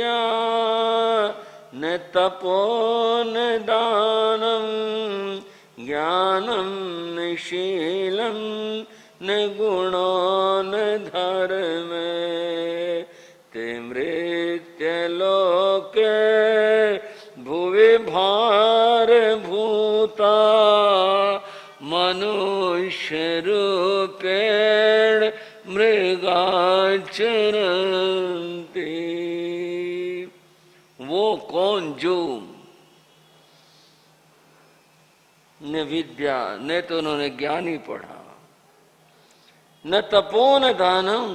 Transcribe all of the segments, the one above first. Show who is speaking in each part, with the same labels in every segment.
Speaker 1: विद्या न तपो न दानम ज्ञानम न शीलम न गुणो न धर्म ते मृत्य लोके भुवि भार भूता मनुष्य रूपेण मृगाचरन्ति। वो कौन जो न विद्या, न तो उन्होंने ज्ञान ही पढ़ा, न तपो न दानम,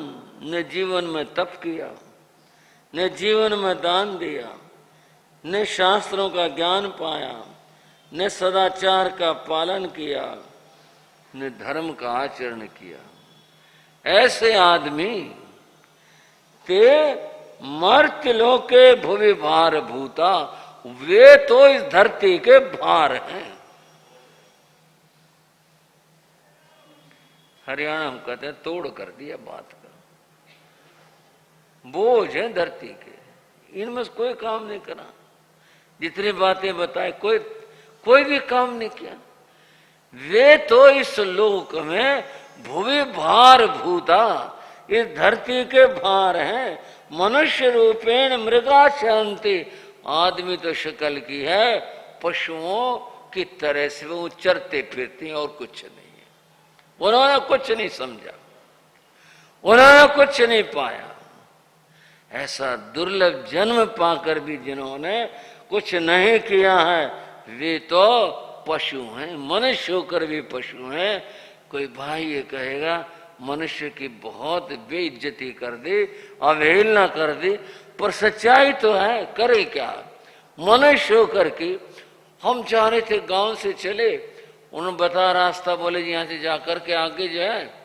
Speaker 1: न जीवन में तप किया, न जीवन में दान दिया, न शास्त्रों का ज्ञान पाया, न सदाचार का पालन किया, न धर्म का आचरण किया, ऐसे आदमी ते मर्त्य लोके भुवि भार भूता, वे तो इस धरती के भार हैं। हरियाणा हम कहते हैं तोड़ कर दिया बात का, बोझ है धरती के, इनमें से कोई काम नहीं करा, जितनी बातें बताए कोई भी काम नहीं किया। वे तो इस लोक में भुवि भार भूता, इस धरती के भार हैं। मनुष्य रूपेण मृगाचरन्ति, आदमी तो शक्ल की है पशुओं की तरह से वो चरते फिरते हैं और कुछ नहीं है। उन्होंने कुछ नहीं समझा, उन्होंने कुछ नहीं पाया। ऐसा दुर्लभ जन्म पाकर भी जिन्होंने कुछ नहीं किया है, वे तो पशु हैं, मनुष्य होकर भी पशु हैं। कोई भाई ये कहेगा मनुष्य की बहुत बेइज्जती कर दी, अवहेलना कर दी, पर सच्चाई तो है, करे क्या। मनुष्य होकर के हम चाह रहे थे गांव से चले, उन्होंने बता रास्ता, बोले जी यहाँ से जाकर के आगे जो है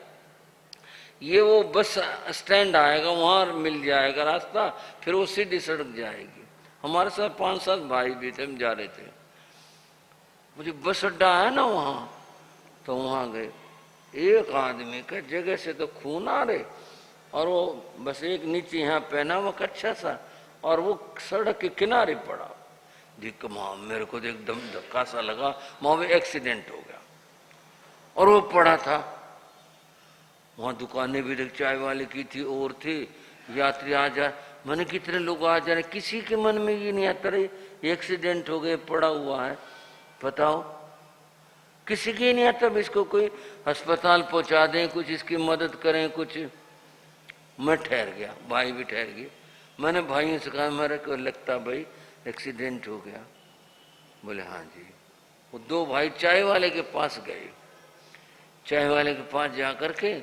Speaker 1: ये वो बस स्टैंड आएगा, वहां मिल जाएगा रास्ता, फिर वो सीधी सड़क जाएगी। हमारे साथ 5-7 भाई भी थे, हम जा रहे थे, मुझे बस अड्डा है ना वहां, तो वहां गए। एक आदमी का जगह से तो खून आ रहे, और वो बस एक नीचे यहाँ पहना हुआ कच्छा सा, और वो सड़क के किनारे पड़ा। दिख मेरे को तो एकदम धक्का सा लगा, वहां भी एक्सीडेंट हो गया। और वो पड़ा था, वहां दुकानें भी चाय वाले की थी और थी, यात्री आ जा, मैंने कितने लोग आ जा रहे, किसी के मन में ये नहीं आता रहे एक्सीडेंट हो गए, पड़ा हुआ है, बताओ किसी की नहीं आता इसको कोई अस्पताल पहुंचा दें, कुछ इसकी मदद करें कुछ। मैं ठहर गया, भाई भी ठहर गए। मैंने भाइयों से कहा मेरे को लगता भाई एक्सीडेंट हो गया। बोले हाँ जी। वो 2 भाई चाय वाले के पास गए, चाय वाले के पास जाकर के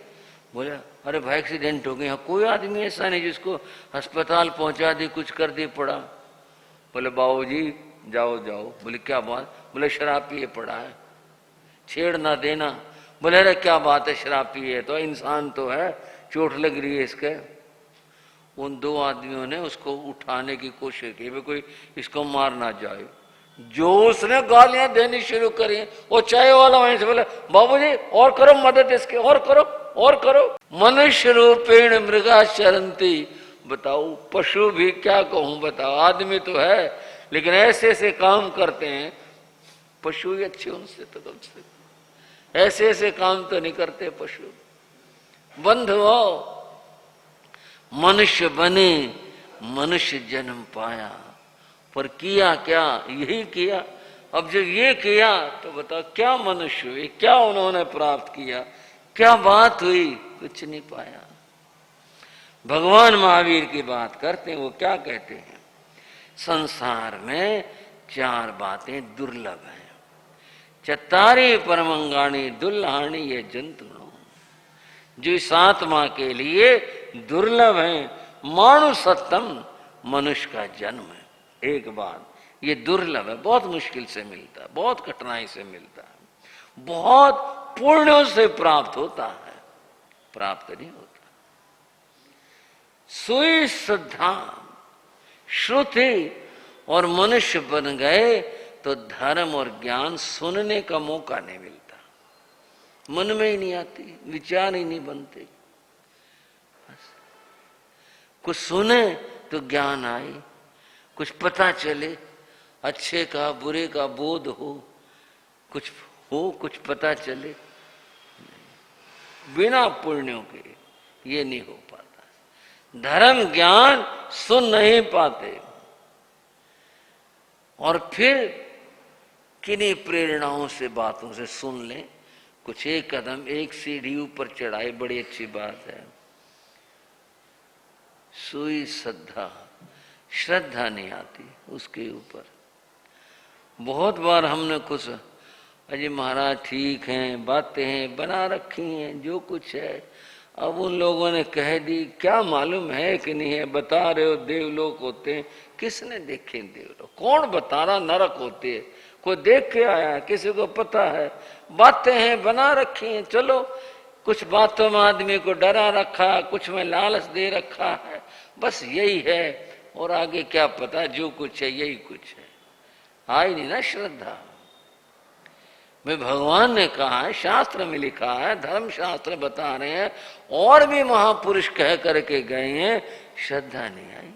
Speaker 1: बोले अरे भाई एक्सीडेंट हो गया, यहाँ कोई आदमी ऐसा नहीं जिसको अस्पताल पहुंचा दी, कुछ कर दी पड़ा। बोले बाबू जी जाओ जाओ। बोले क्या बात? बोले शराब पिए पड़ा है, छेड़ ना देना। बोले अरे क्या बात है, शराब पिए तो इंसान तो है, चोट लग रही है इसके। उन 2 आदमियों ने उसको उठाने की कोशिश की, वे कोई इसको मार ना जाए। जो उसने गालियां देनी शुरू करी, वो चाय वाला वहीं से बोले बाबूजी और करो मदद इसके, और करो और करो। मनुष्य रूपेण मृगाचरन्ति, बताओ पशु भी क्या कहूं, बताओ आदमी तो है लेकिन ऐसे ऐसे काम करते हैं। पशु ही अच्छे उनसे तो कम से ऐसे ऐसे काम तो नहीं करते पशु। बंधुओं मनुष्य बने, मनुष्य जन्म पाया, पर किया क्या? यही किया। अब जब ये किया तो बताओ क्या मनुष्य हुए, क्या उन्होंने प्राप्त किया, क्या बात हुई? कुछ नहीं पाया। भगवान महावीर की बात करते हैं, वो क्या कहते हैं? संसार में 4 बातें दुर्लभ हैं। चत्तारी परमंगाणी दुल्हाणी ये जंतु, जो इस आत्मा के लिए दुर्लभ है। मानुषत्तम, मनुष्य का जन्म है। एक बात ये दुर्लभ है, बहुत मुश्किल से मिलता है, बहुत कठिनाई से मिलता है, बहुत पुण्यों से प्राप्त होता है, प्राप्त नहीं होता। सुई श्रद्धा श्रुति और मनुष्य बन गए तो धर्म और ज्ञान सुनने का मौका नहीं मिलता, मन में ही नहीं आती, विचार ही नहीं बनते। कुछ सुने तो ज्ञान आए, कुछ पता चले, अच्छे का बुरे का बोध हो, कुछ पता चले, बिना पुण्यों के ये नहीं हो पाता। धर्म ज्ञान सुन नहीं पाते, और फिर किन्हीं प्रेरणाओं से बातों से सुन लें, कुछ एक कदम एक सीढ़ी ऊपर चढ़ाए, बड़ी अच्छी बात है। सुई श्रद्धा नहीं आती उसके ऊपर। बहुत बार हमने कुछ, अजय महाराज ठीक हैं, बातें हैं बना रखी हैं, जो कुछ है, अब उन लोगों ने कह दी, क्या मालूम है कि नहीं है, बता रहे हो देवलोक होते हैं, किसने देखे देवलोक? कौन बता रहा नरक होते है? कोई देख के आया? किसी को पता है? बातें हैं बना रखी हैं, चलो कुछ बातों में आदमी को डरा रखा, कुछ में लालच दे रखा है, बस यही है, और आगे क्या पता, जो कुछ है यही कुछ है। आई नहीं ना श्रद्धा में। भगवान ने कहा है, शास्त्र में लिखा है, धर्म शास्त्र बता रहे हैं, और भी महापुरुष कह करके गए हैं, श्रद्धा नहीं आई,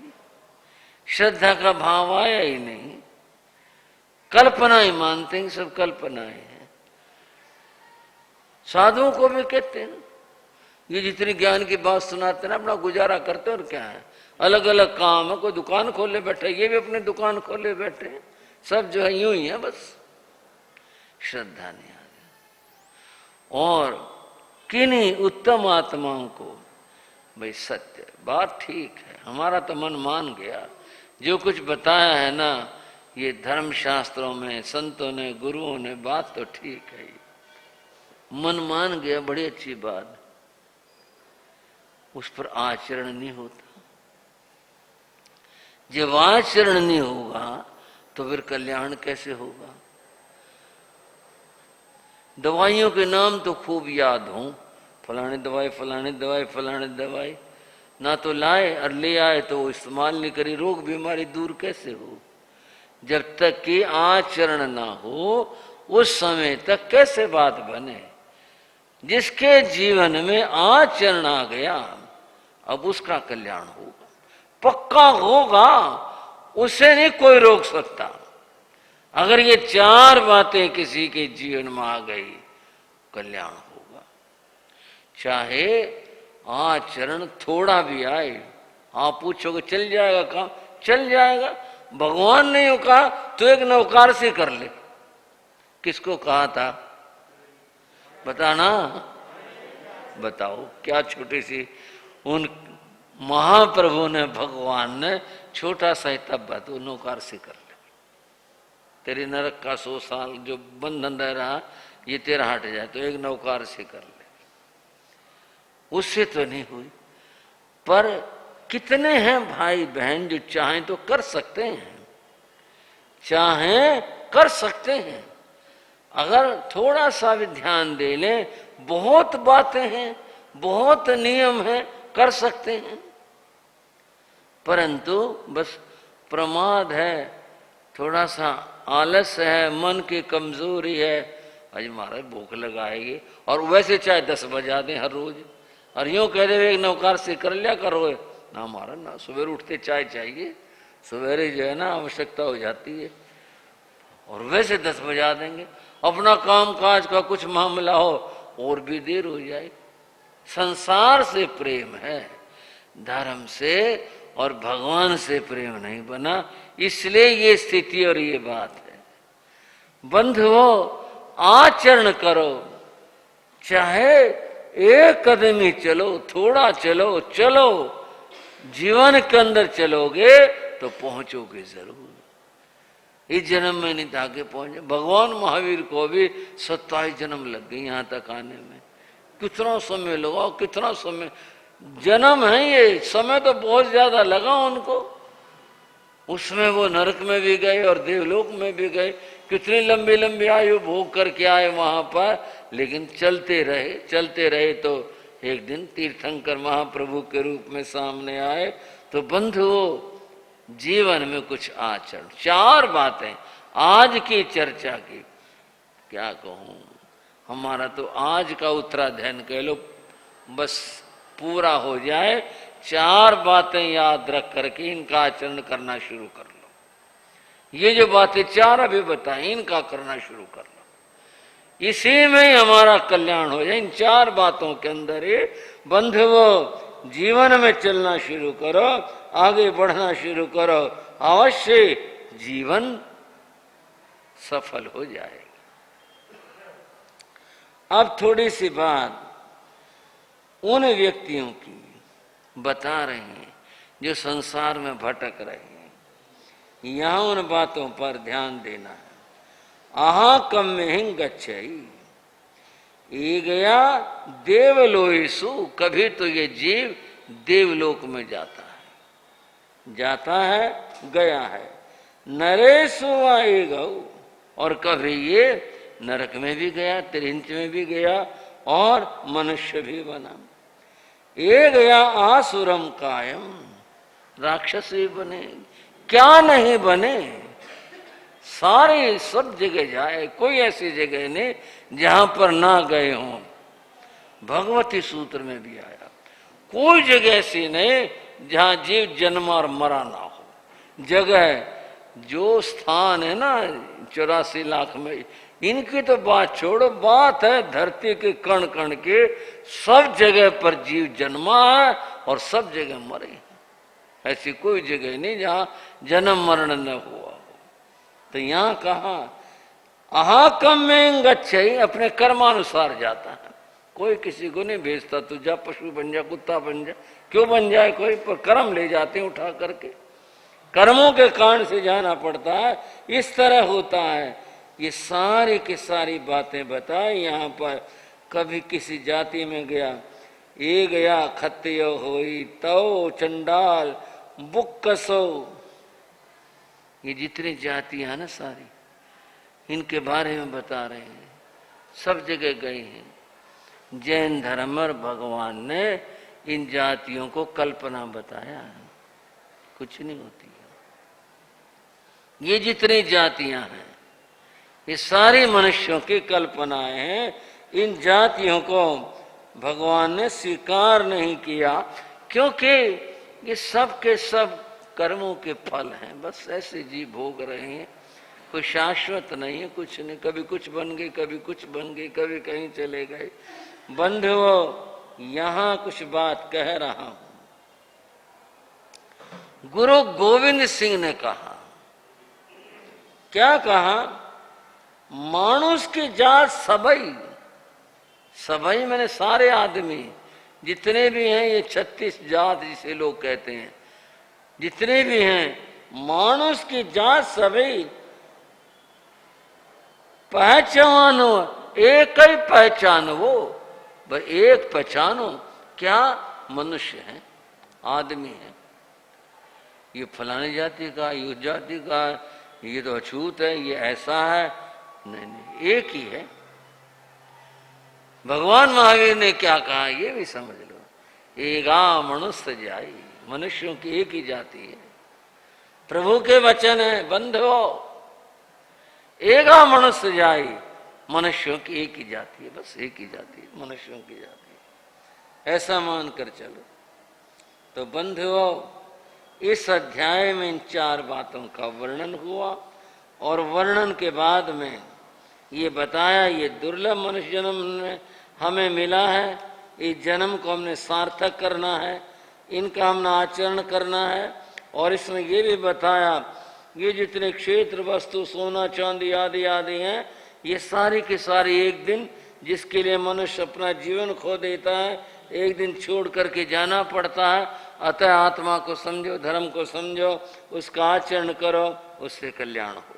Speaker 1: श्रद्धा का भाव आया ही नहीं। कल्पना ही मानते हैं, सब कल्पनाएं हैं। साधुओं को भी कहते हैं, ये जितनी ज्ञान की बात सुनाते हैं ना, अपना गुजारा करते हैं, और क्या है, अलग अलग काम है, कोई दुकान खोले बैठे, ये भी अपनी दुकान खोले बैठे, सब जो है यूं ही है, बस श्रद्धा नहीं आ गया। और किन्हीं उत्तम आत्माओं को, भाई सत्य बात ठीक है, हमारा तो मन मान गया, जो कुछ बताया है ना ये धर्म शास्त्रों में, संतों ने, गुरुओं ने, बात तो ठीक है, मन मान गया, बड़ी अच्छी बात। उस पर आचरण नहीं होता। जब आचरण नहीं होगा तो फिर कल्याण कैसे होगा? दवाइयों के नाम तो खूब याद हों, फलाने दवाई, फलाने दवाई, फलाने दवाई, ना तो लाए और ले आए तो वो इस्तेमाल नहीं करी, रोग बीमारी दूर कैसे हो? जब तक कि आचरण ना हो उस समय तक कैसे बात बने? जिसके जीवन में आचरण आ गया अब उसका कल्याण होगा, पक्का होगा, उसे नहीं कोई रोक सकता। अगर ये चार बातें किसी के जीवन में आ गई, कल्याण होगा। चाहे आचरण थोड़ा भी आए, आप पूछोगे चल जाएगा काम? चल जाएगा। भगवान ने यूं कहा तो एक नौकार से कर ले। किसको कहा था बताना? बताओ क्या छोटी सी, उन महाप्रभु ने, भगवान ने छोटा सा तब तो नौकार से कर ले। तेरे नरक का 100 साल जो बंधन रह रहा ये तेरा हट जाए, तो एक नौकार से कर ले। उससे तो नहीं हुई। पर कितने हैं भाई बहन जो चाहें तो कर सकते हैं, चाहें कर सकते हैं। अगर थोड़ा सा भी ध्यान दे लें, बहुत बातें हैं, बहुत नियम हैं, कर सकते हैं। परंतु बस प्रमाद है, थोड़ा सा आलस है, मन की कमजोरी है। अजी महाराज भूख लगाएगी, और वैसे चाहे 10 बजा दें हर रोज, और यूं कह दे एक नौकार से कर लिया करो ना महाराज, ना सवेरे उठते चाय चाहिए, सवेरे जो है ना आवश्यकता हो जाती है, और वैसे 10 बजा देंगे। अपना काम काज का कुछ मामला हो और भी देर हो जाए। संसार से प्रेम है, धर्म से और भगवान से प्रेम नहीं बना, इसलिए ये स्थिति और ये बात है। बंधुओं आचरण करो, चाहे एक कदम ही चलो, थोड़ा चलो, चलो, जीवन के अंदर चलोगे तो पहुंचोगे जरूर। इस जन्म में नहीं था आगे पहुंचे। भगवान महावीर को भी 27 जन्म लग गए यहाँ तक आने में। कितना समय लगा, कितना समय, जन्म है ये, समय तो बहुत ज्यादा लगा उनको। उसमें वो नरक में भी गए और देवलोक में भी गए, कितनी लंबी लंबी आयु भोग करके आए वहां पर, लेकिन चलते रहे, चलते रहे। तो एक दिन तीर्थंकर महाप्रभु के रूप में सामने आए। तो बंधुओं जीवन में कुछ आचरण, 4 बातें आज की चर्चा की, क्या कहूं, हमारा तो आज का उत्तराध्ययन कह लो बस पूरा हो जाए। 4 बातें याद रख करके इनका आचरण करना शुरू कर लो। ये जो बातें चार अभी बताई इनका करना शुरू कर लो, इसी में ही हमारा कल्याण हो जाए। इन चार बातों के अंदर ही बंधुओं जीवन में चलना शुरू करो, आगे बढ़ना शुरू करो, अवश्य जीवन सफल हो जाएगा। अब थोड़ी सी बात उन व्यक्तियों की बता रहे हैं जो संसार में भटक रहे हैं। यहां उन बातों पर ध्यान देना है। आहा कम में गच्छई, ये गया देवलोयसु, कभी तो ये जीव देवलोक में जाता है, गया है। नरेशु आए गौ, और कभी ये नरक में भी गया, त्रिंच में भी गया, और मनुष्य भी बना। ये गया आसुरम कायम, राक्षस भी बने, क्या नहीं बने, सारे सब जगह जाए, कोई ऐसी जगह नहीं जहां पर ना गए हों। भगवती सूत्र में भी आया, कोई जगह ऐसी नहीं जहां जीव जन्मा और मरा ना हो। जगह जो स्थान है ना 84 लाख में, इनकी तो बात छोड़ो, बात है धरती के कण कण के, सब जगह पर जीव जन्मा है और सब जगह मरे। ऐसी कोई जगह नहीं जहां जन्म मरण न हुआ हो। तो यहां कहा अहा कम में गच्छई, अपने कर्मानुसार जाता है, कोई किसी को नहीं भेजता तू जा पशु बन जा, कुत्ता बन जा, क्यों बन जाए कोई, पर कर्म ले जाते हैं उठा करके, कर्मों के कारण से जाना पड़ता है। इस तरह होता है। ये सारी की सारी बातें बताई यहाँ पर। कभी किसी जाति में गया, ये गया खत्य होई तो चंडाल बुक्कसो, ये जितनी जातियां ना सारी, इनके बारे में बता रहे हैं। सब जगह गए हैं। जैन धर्म और भगवान ने इन जातियों को कल्पना बताया है, कुछ नहीं होती है। ये जितनी जातियां हैं ये सारी मनुष्यों की कल्पनाएं हैं। इन जातियों को भगवान ने स्वीकार नहीं किया, क्योंकि ये सब के सब कर्मों के फल हैं। बस ऐसे जीव भोग रहे हैं, कोई शाश्वत नहीं है, कुछ नहीं। कभी कुछ बन गए, कभी कुछ बन गए, कभी कहीं चले गए। बंधुओं, यहां कुछ बात कह रहा हूं। गुरु गोविंद सिंह ने कहा, क्या कहा, मानुष की जात सबई, सबई मैंने सारे आदमी जितने भी हैं, ये 36 जात जिसे लोग कहते हैं, जितने भी हैं, मानुष की जात सबई पहचानो, एक ही पहचान, वो एक पहचानो, क्या मनुष्य है, आदमी है। ये फलानी जाति का, ये उस जाति का, ये तो अछूत है, ये ऐसा है, नहीं, एक ही है। भगवान महावीर ने क्या कहा ये भी समझ लो, एगा मनुष्य जाई, मनुष्यों की एक ही जाति है। प्रभु के वचन है, बंधुओं, एगा मनुष्य जाई, मनुष्यों की एक ही जाति है, बस एक ही जाति है, मनुष्यों की जाति है, ऐसा मानकर चलो। तो बंधुओं, इस अध्याय में इन 4 बातों का वर्णन हुआ, और वर्णन के बाद में ये बताया ये दुर्लभ मनुष्य जन्म हमें मिला है, इस जन्म को हमने सार्थक करना है, इनका हमने आचरण करना है। और इसमें ये भी बताया ये जितने क्षेत्र वस्तु सोना चांदी आदि आदि हैं, ये सारी की सारी एक दिन, जिसके लिए मनुष्य अपना जीवन खो देता है, एक दिन छोड़ करके जाना पड़ता है। अतः आत्मा को समझो, धर्म को समझो, उसका आचरण करो, उससे कल्याण होगा।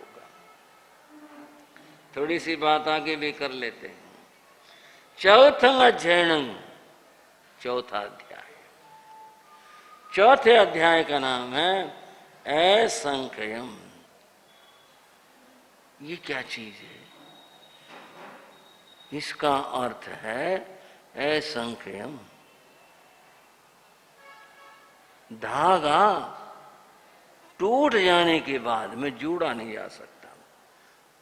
Speaker 1: थोड़ी सी बात आगे भी कर लेते हैं। चौथं अध्ययन, चौथा अध्याय, चौथे अध्याय का नाम है असंख्यम। ये क्या चीज है? इसका अर्थ है असंख्यम, धागा टूट जाने के बाद में जोड़ा नहीं जा सकता।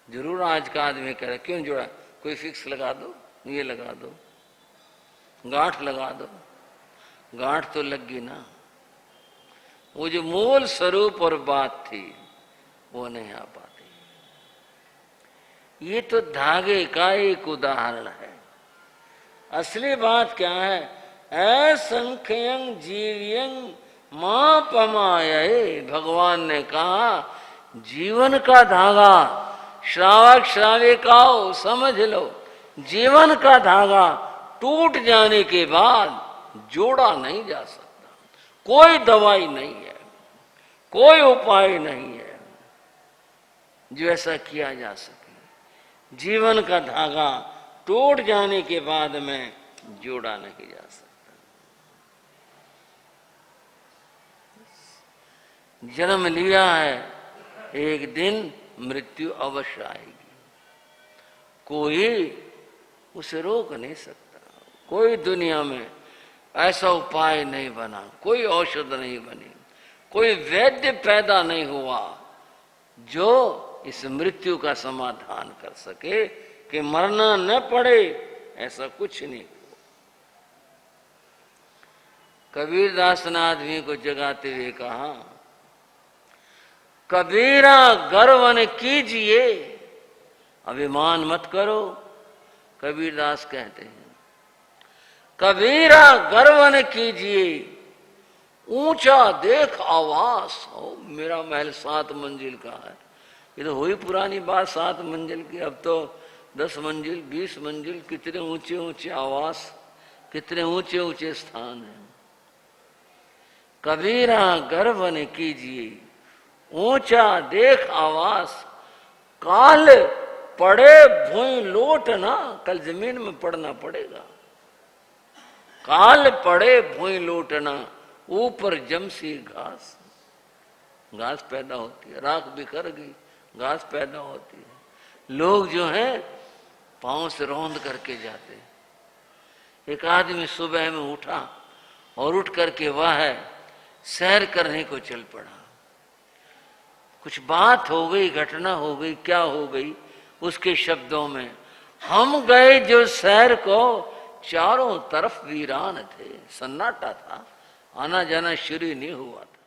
Speaker 1: जरूर आज का आदमी कह रहा है क्यों जोड़ा, कोई फिक्स लगा दो, ये लगा दो, गांठ लगा दो, गांठ तो लग गई ना। वो जो मूल स्वरूप और बात थी वो नहीं आ पाते। ये तो धागे का एक उदाहरण है। असली बात क्या है? असंख्यं जीव्यं मां पमाये। भगवान ने कहा जीवन का धागा, श्रावक श्राविकाओं समझ लो, जीवन का धागा टूट जाने के बाद जोड़ा नहीं जा सकता। कोई दवाई नहीं है, कोई उपाय नहीं है जो ऐसा किया जा सके। जीवन का धागा टूट जाने के बाद में जोड़ा नहीं जा सकता। जन्म लिया है, एक दिन मृत्यु अवश्य आएगी। कोई उसे रोक नहीं सकता। कोई दुनिया में ऐसा उपाय नहीं बना, कोई औषध नहीं बनी, कोई वैद्य पैदा नहीं हुआ जो इस मृत्यु का समाधान कर सके कि मरना न पड़े। ऐसा कुछ नहीं। कबीरदास ने आदमी को जगाते हुए कहा, कबीरा गर्व न कीजिए, अभिमान मत करो। कबीरदास कहते हैं, कबीरा गर्व न कीजिए, ऊंचा देख आवास हो। मेरा महल 7 मंजिल का है। ये तो हुई पुरानी बात 7 मंजिल की। अब तो 10 मंजिल, 20 मंजिल, कितने ऊंचे ऊंचे आवास, कितने ऊंचे ऊंचे स्थान हैं। कबीरा गर्व न कीजिए, ऊंचा देख आवास, काल पड़े भूमि लौटना। कल जमीन में पड़ना पड़ेगा। काल पड़े भूमि लौटना, ऊपर जमसी घास। घास पैदा होती है, राख बिखर गई, घास पैदा होती है। लोग जो हैं पांव से रौंद करके जाते हैं। एक आदमी सुबह में उठा और उठ करके वह सैर करने को चल पड़ा। कुछ बात हो गई, घटना हो गई, क्या हो गई? उसके शब्दों में, हम गए जो सैर को, चारों तरफ वीरान थे, सन्नाटा था, आना जाना शुरू नहीं हुआ था।